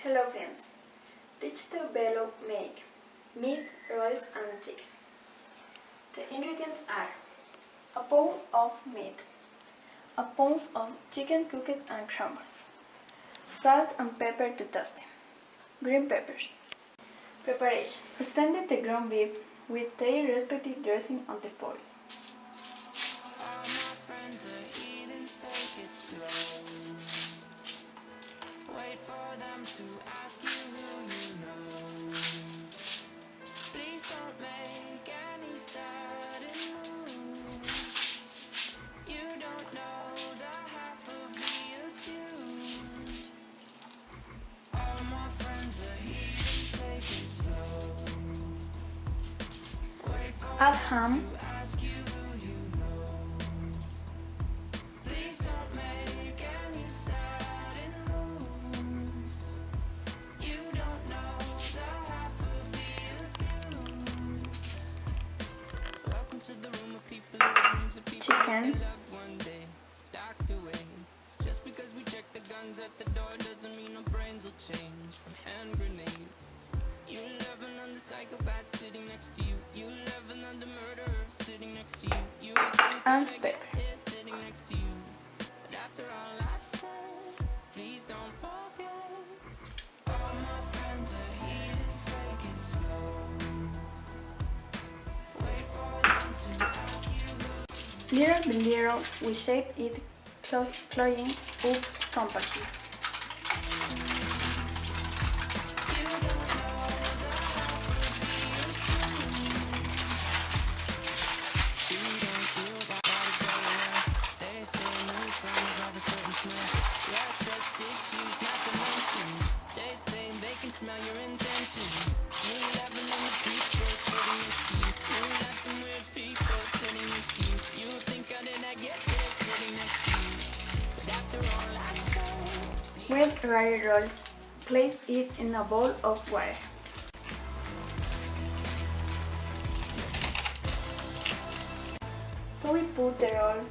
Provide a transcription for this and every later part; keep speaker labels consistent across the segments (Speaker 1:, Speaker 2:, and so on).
Speaker 1: Hello friends, teach to Bello make meat, rolls and chicken. The ingredients are a pound of meat, a pound of chicken cooked and crumbled, salt and pepper to taste, green peppers. Preparation: stand the ground beef with their respective dressing on the foil.
Speaker 2: Wait for them to ask you who you know. Please don't make any sudden moves. You don't know the half of the abuse. All my friends are heathens, take it slow. Wait for
Speaker 1: Add
Speaker 2: them
Speaker 1: ham,
Speaker 2: to ask you who you know. Please don't make any sudden moves. You don't know the half of the abuse. Welcome to the room of people who dreams of people
Speaker 1: chicken,
Speaker 2: that they love one day docked away. Just because we check the guns at the door doesn't mean our brains will change from hand grenades. You loving on the psychopath sitting next to you. You loving on the murderer sitting next to you. You would think
Speaker 1: and
Speaker 2: that I
Speaker 1: pepper.
Speaker 2: get this sitting next to you. But after all I've said, please don't forget. All my friends are heathens, take it slow. Wait for them to ask you who.
Speaker 1: Little by little we shape it, cloying up compactly.
Speaker 2: Smell your intentions. You laughing on the people sitting next to you. You laugh some weird people sitting next to you. You think how did I get there sitting next to you? But after all I said,
Speaker 1: With dry rolls, place it in a bowl of water. So we put the roll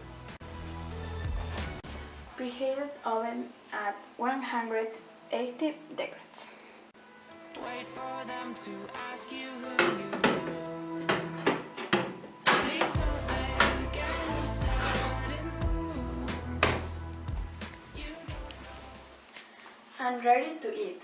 Speaker 1: preheated oven at 180 degrees.
Speaker 2: wait for them to ask you who you know. Please don't make any sudden moves. You don't
Speaker 1: And ready to eat.